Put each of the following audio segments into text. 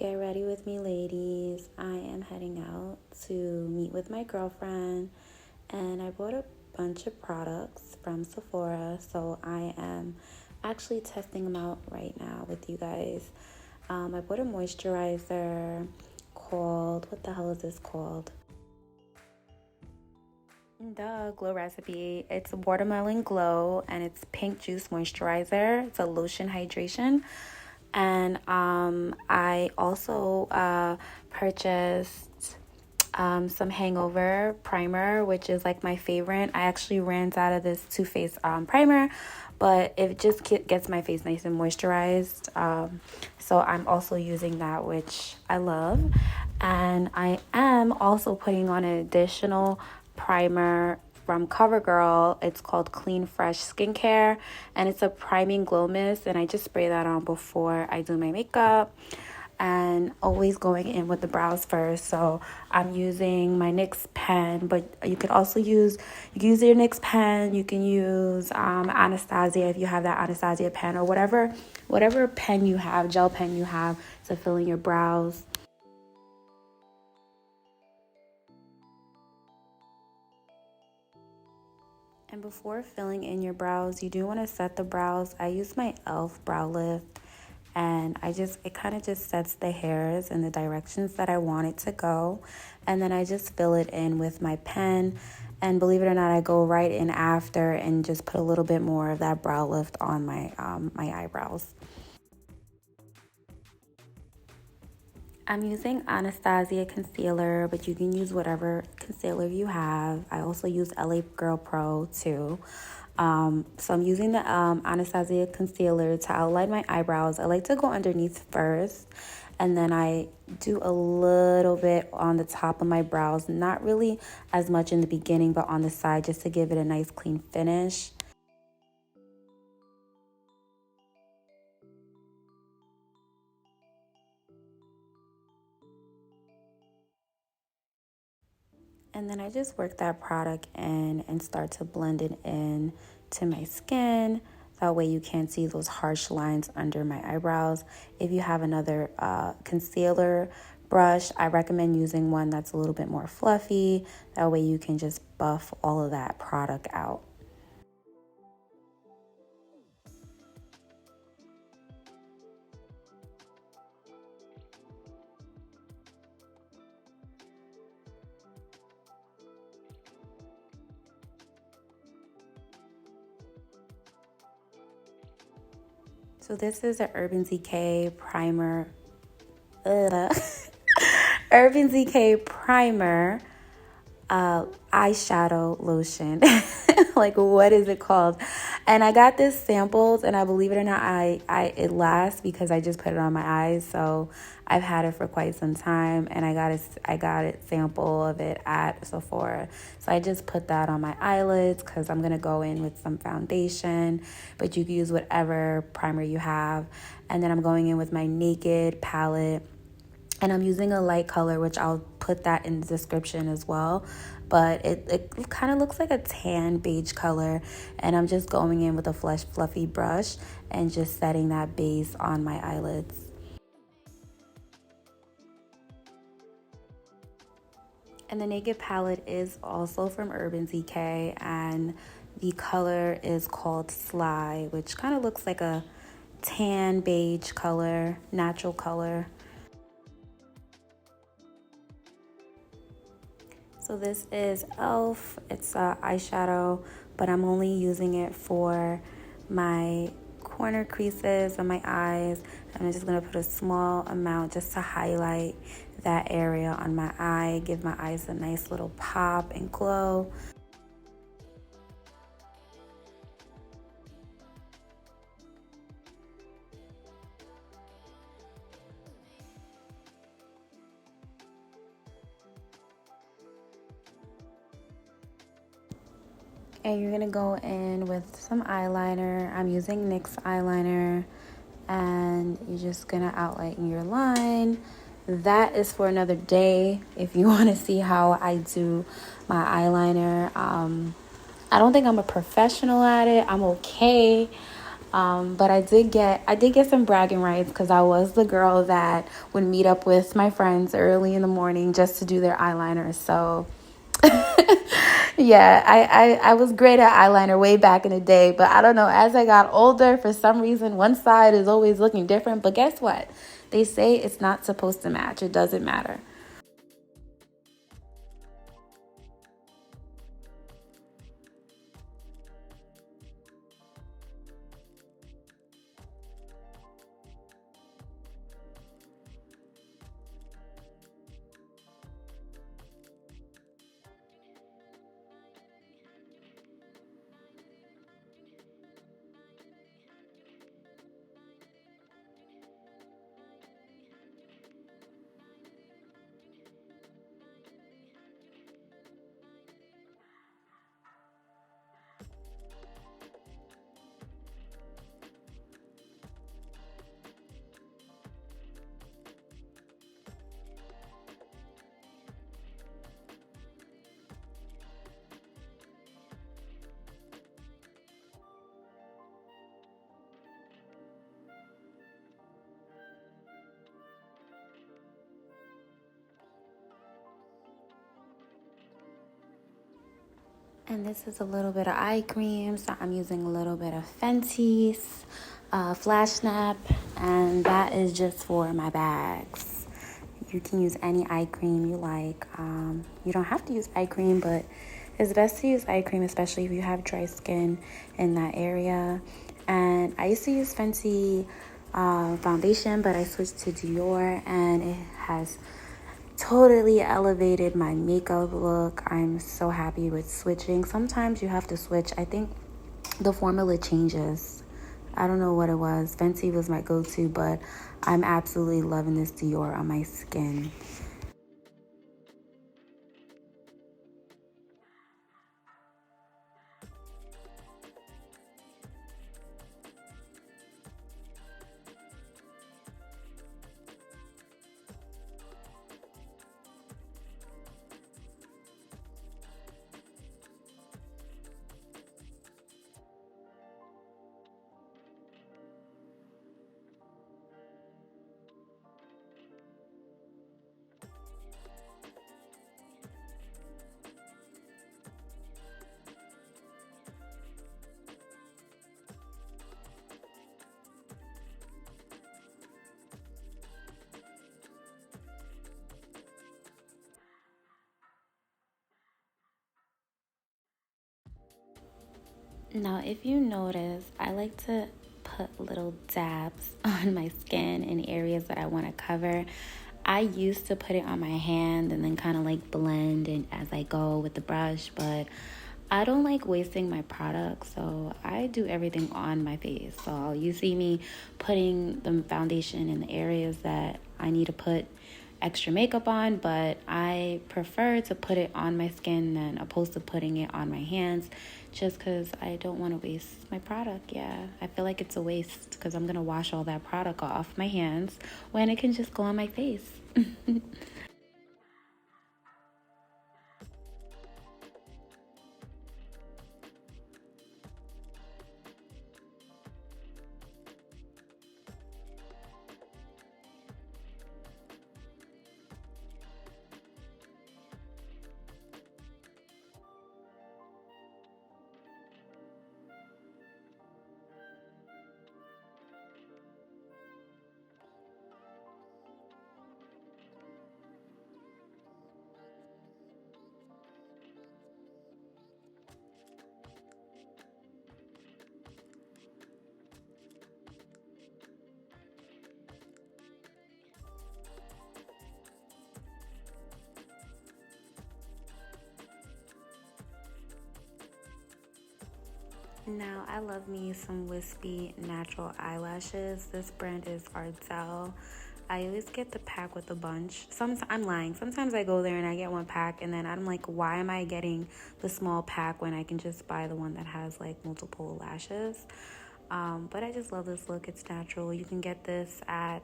Get ready with me, ladies. I am heading out to meet with my girlfriend, and I bought a bunch of products from Sephora, so I am actually testing them out right now with you guys. I bought a moisturizer called, what the hell is this called? Glow Recipe. It's a watermelon glow, and it's pink juice moisturizer. It's a lotion hydration. And I also purchased some hangover primer, which is like my favorite. I actually ran out of this Too Faced primer, but it just gets my face nice and moisturized. So I'm also using that, which I love. And I am also putting on an additional primer from CoverGirl. It's called Clean Fresh Skincare, and it's a priming glow mist, and I just spray that on before I do my makeup, and always going in with the brows first. So I'm using my NYX pen, but you can also use your NYX pen. You can use Anastasia if you have that Anastasia pen, or whatever pen you have, gel pen you have, to fill in your brows. And before filling in your brows, you do want to set the brows. I use my e.l.f. brow lift, and it kind of just sets the hairs in the directions that I want it to go. And then I just fill it in with my pen. And believe it or not, I go right in after and just put a little bit more of that brow lift on my eyebrows. I'm using Anastasia Concealer, but you can use whatever concealer you have. I also use LA Girl Pro too. So I'm using the Anastasia Concealer to outline my eyebrows. I like to go underneath first, and then I do a little bit on the top of my brows. Not really as much in the beginning, but on the side, just to give it a nice clean finish. And then I just work that product in and start to blend it in to my skin. That way you can't see those harsh lines under my eyebrows. If you have another concealer brush, I recommend using one that's a little bit more fluffy. That way you can just buff all of that product out. So this is an Urban Decay primer. Urban Decay primer eyeshadow lotion. Like, what is it called? And I got this sampled, and I believe it or not, it lasts because I just put it on my eyes. So I've had it for quite some time, and I got it sample of it at Sephora. So I just put that on my eyelids because I'm gonna go in with some foundation, but you can use whatever primer you have. And then I'm going in with my Naked palette. And I'm using a light color, which I'll put that in the description as well. But it kind of looks like a tan beige color. And I'm just going in with a fluffy brush and just setting that base on my eyelids. And the Naked palette is also from Urban Decay. And the color is called Sly, which kind of looks like a tan beige color, natural color. So this is e.l.f. It's eyeshadow, but I'm only using it for my corner creases on my eyes. I'm just going to put a small amount just to highlight that area on my eye, give my eyes a nice little pop and glow. And you're gonna go in with some eyeliner. I'm using NYX eyeliner, and you're just gonna outline your line. That is for another day if you want to see how I do my eyeliner. I don't think I'm a professional at it. I'm okay. But I did get some bragging rights because I was the girl that would meet up with my friends early in the morning just to do their eyeliner. So yeah, I was great at eyeliner way back in the day, but I don't know, as I got older, for some reason, one side is always looking different. But guess what? They say it's not supposed to match. It doesn't matter. And this is a little bit of eye cream, so I'm using a little bit of Fenty's Flash Snap, and that is just for my bags. You can use any eye cream you like. You don't have to use eye cream, but it's best to use eye cream, especially if you have dry skin in that area. And I used to use Fenty foundation, but I switched to Dior, and it has totally elevated my makeup look. I'm so happy with switching. Sometimes you have to switch. I think the formula changes. I don't know what it was. Fenty was my go-to, but I'm absolutely loving this Dior on my skin. Now, if you notice, I like to put little dabs on my skin in areas that I want to cover. I used to put it on my hand and then kind of like blend it as I go with the brush, but I don't like wasting my product, so I do everything on my face. So you see me putting the foundation in the areas that I need to put extra makeup on, but I prefer to put it on my skin than opposed to putting it on my hands, just because I don't want to waste my product. Yeah, I feel like it's a waste because I'm going to wash all that product off my hands when it can just go on my face. Now, I love me some wispy natural eyelashes. This brand is Ardel. I always get the pack with a bunch. I'm lying. Sometimes I go there and I get one pack, and then I'm like, why am I getting the small pack when I can just buy the one that has like multiple lashes? But I just love this look. It's natural. You can get this at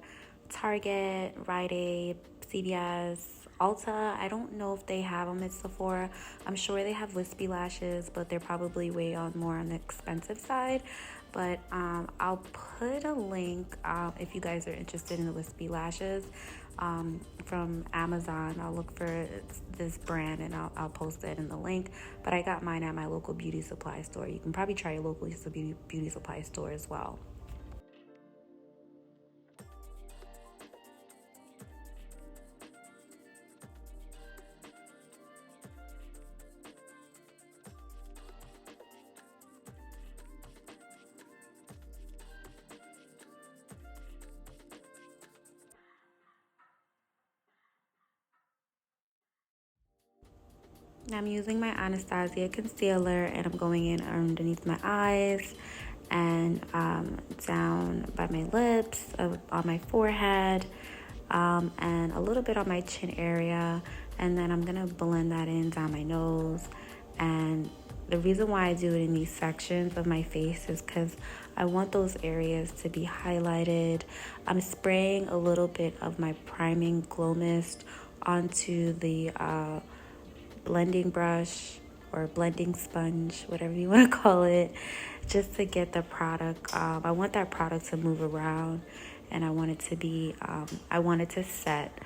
Target, Rite Aid, CVS, Ulta, I don't know if they have them at Sephora. I'm sure they have wispy lashes, but they're probably way more on the expensive side. But I'll put a link if you guys are interested in the wispy lashes from Amazon. I'll look for this brand and I'll post it in the link. But I got mine at my local beauty supply store. You can probably try your local beauty supply store as well. I'm using my Anastasia Concealer and I'm going in underneath my eyes and down by my lips, on my forehead, and a little bit on my chin area. And then I'm going to blend that in down my nose. And the reason why I do it in these sections of my face is because I want those areas to be highlighted. I'm spraying a little bit of my priming glow mist onto the blending brush or blending sponge, whatever you want to call it, just to get the product. I want that product to move around, and I want it to be, I want it to set.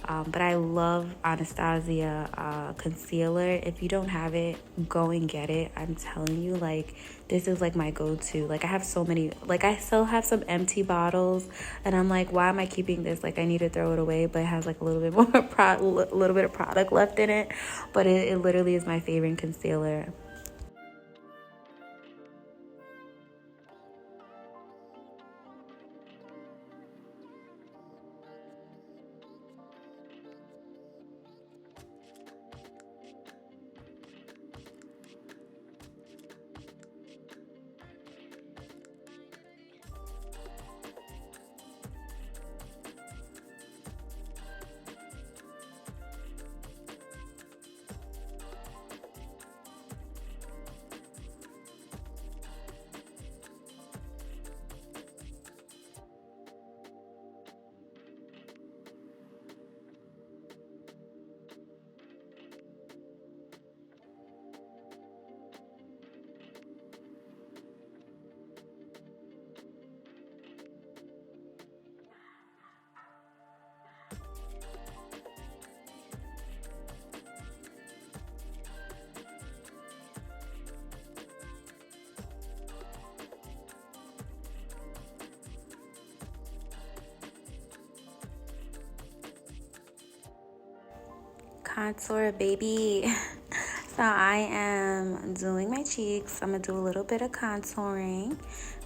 But I love Anastasia concealer. If you don't have it, go and get it. I'm telling you, like, this is like my go-to. Like, I have so many, like, I still have some empty bottles, and I'm like, why am I keeping this? Like, I need to throw it away, but it has like a little bit more a little bit of product left in it. But it literally is my favorite concealer. Contour, baby. So I am doing my cheeks. I'm gonna do a little bit of contouring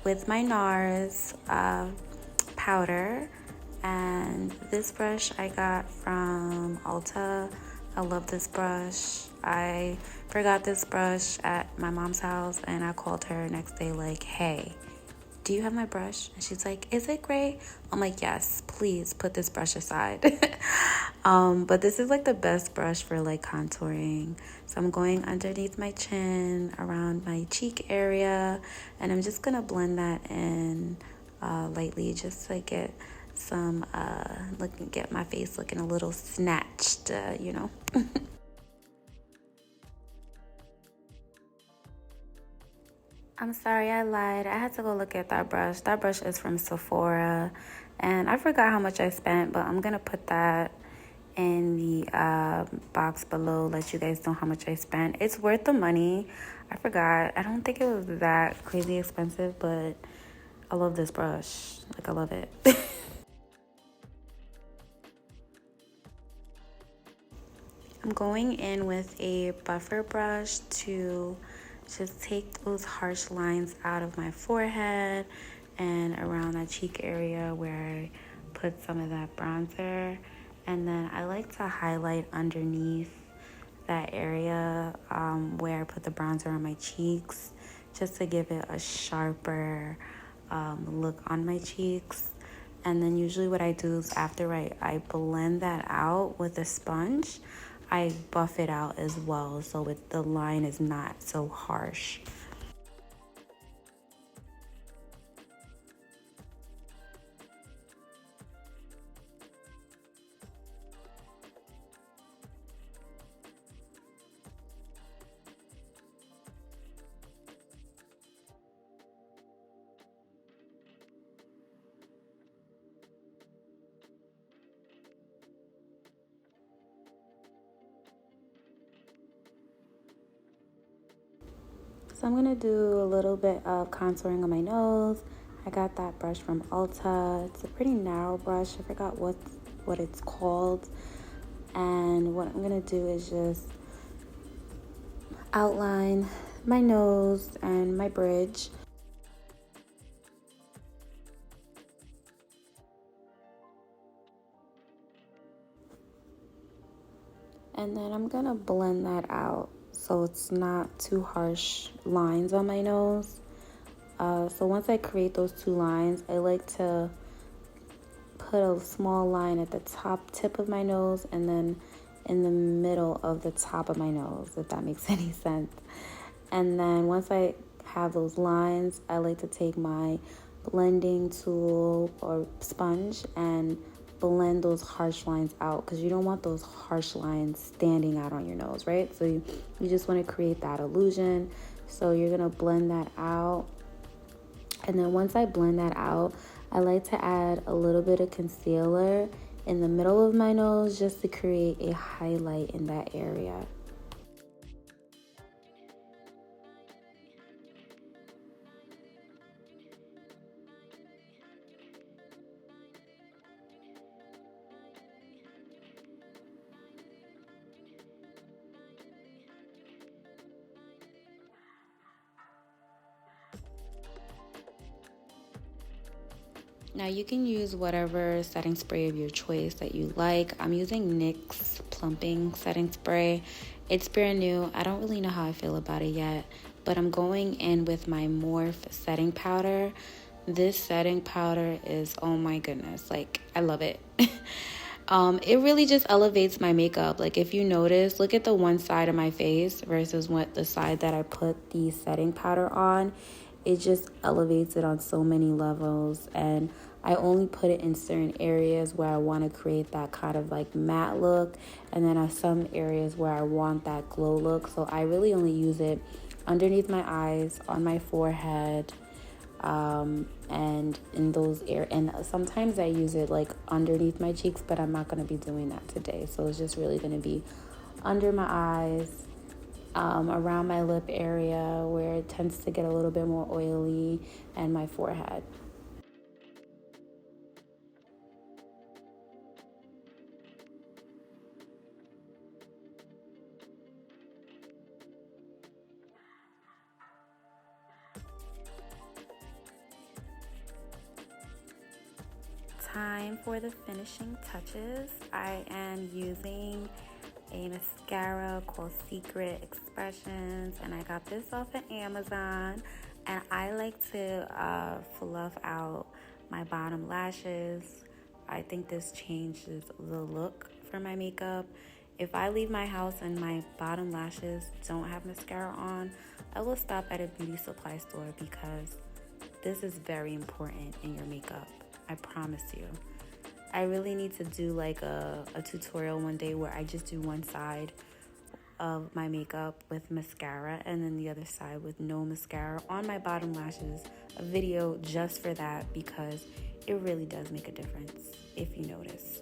with my Nars powder, and this brush I got from Ulta. I love this brush. I forgot this brush at my mom's house, and I called her next day like, hey, do you have my brush? And she's like, is it gray? I'm like, yes, please put this brush aside. But this is like the best brush for like contouring. So I'm going underneath my chin, around my cheek area, and I'm just gonna blend that in lightly, just to get some get my face looking a little snatched, you know. I'm sorry, I lied. I had to go look at that brush. That brush is from Sephora, and I forgot how much I spent, but I'm gonna put that in the box below, let you guys know how much I spent. It's worth the money. I forgot. I don't think it was that crazy expensive, but I love this brush. Like, I love it. I'm going in with a buffer brush to just take those harsh lines out of my forehead and around that cheek area where I put some of that bronzer. And then I like to highlight underneath that area where I put the bronzer on my cheeks, just to give it a sharper look on my cheeks. And then usually what I do is after I blend that out with a sponge, I buff it out as well, so the line is not so harsh. So I'm going to do a little bit of contouring on my nose. I got that brush from Ulta. It's a pretty narrow brush. I forgot what it's called. And what I'm going to do is just outline my nose and my bridge. And then I'm going to blend that out so it's not too harsh lines on my nose. So once I create those two lines, I like to put a small line at the top tip of my nose and then in the middle of the top of my nose, if that makes any sense. And then once I have those lines, I like to take my blending tool or sponge and blend those harsh lines out, because you don't want those harsh lines standing out on your nose, right? So you just want to create that illusion. So you're going to blend that out. And then once I blend that out, I like to add a little bit of concealer in the middle of my nose just to create a highlight in that area. Now you can use whatever setting spray of your choice that you like. I'm using NYX plumping setting spray. It's brand new. I don't really know how I feel about it yet, but I'm going in with my Morphe setting powder. This setting powder is, oh my goodness, like I love it. It really just elevates my makeup. Like if you notice, look at the one side of my face versus what the side that I put the setting powder on. It just elevates it on so many levels, and I only put it in certain areas where I want to create that kind of like matte look, and then some areas where I want that glow look. So I really only use it underneath my eyes, on my forehead, and in those areas. And sometimes I use it like underneath my cheeks, but I'm not going to be doing that today. So it's just really going to be under my eyes, around my lip area where it tends to get a little bit more oily, and my forehead. Time for the finishing touches. I am using a mascara called Secret Expressions, and I got this off of Amazon. And I like to fluff out my bottom lashes. I think this changes the look for my makeup. If I leave my house and my bottom lashes don't have mascara on, I will stop at a beauty supply store, because this is very important in your makeup. I promise you. I really need to do like a tutorial one day where I just do one side of my makeup with mascara and then the other side with no mascara on my bottom lashes. A video just for that, because it really does make a difference if you notice.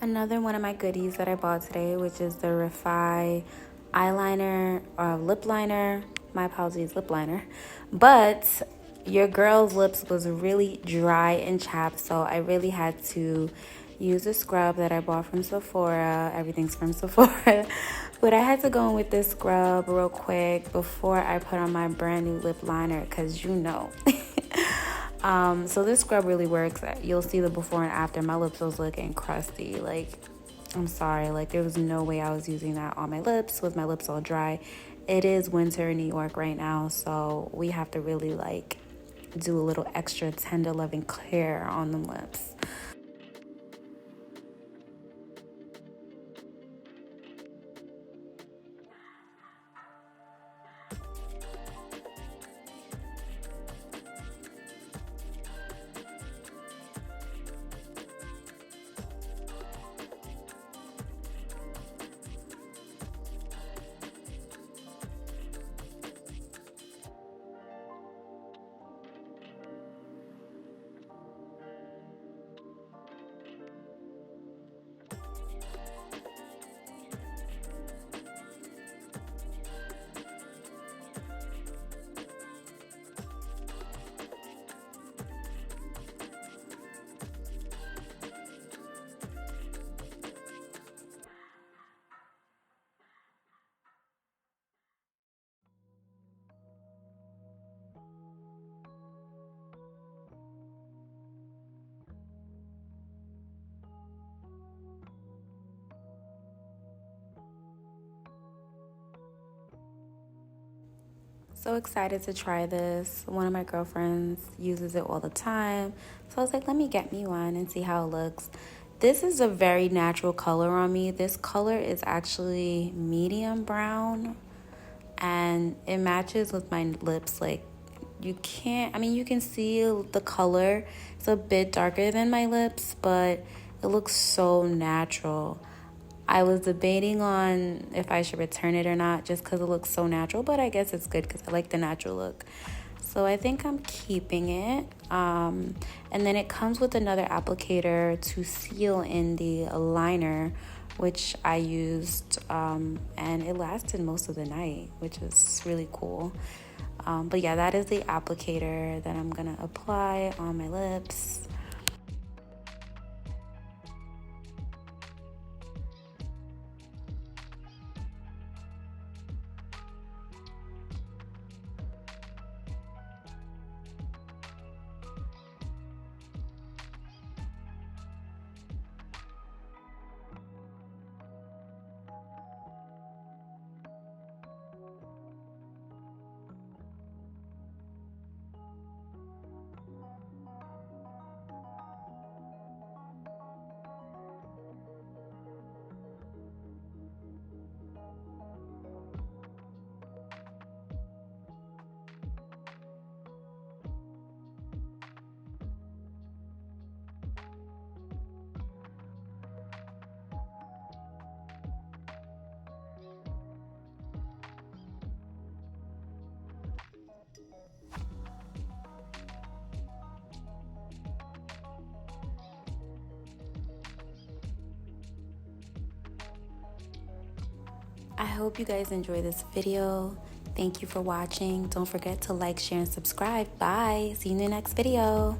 Another one of my goodies that I bought today, which is the Refy eyeliner or lip liner. My apologies, lip liner. But your girl's lips was really dry and chapped, so I really had to use a scrub that I bought from Sephora. Everything's from Sephora. But I had to go in with this scrub real quick before I put on my brand new lip liner, because you know. So this scrub really works. You'll see the before and after. My lips was looking crusty. Like, I'm sorry. Like, there was no way I was using that on my lips with my lips all dry. It is winter in New York right now, so we have to really, like, do a little extra tender loving care on the lips. So excited to try this. One of my girlfriends uses it all the time. So I was like, let me get me one and see how it looks. This is a very natural color on me. This color is actually medium brown and it matches with my lips. Like, you can see the color. It's a bit darker than my lips, but it looks so natural. I was debating on if I should return it or not just because it looks so natural, but I guess it's good because I like the natural look. So I think I'm keeping it. And then it comes with another applicator to seal in the liner, which I used, and it lasted most of the night, which is really cool. But yeah, that is the applicator that I'm gonna apply on my lips. I hope you guys enjoy this video. Thank you for watching. Don't forget to like, share, and subscribe. Bye. See you in the next video.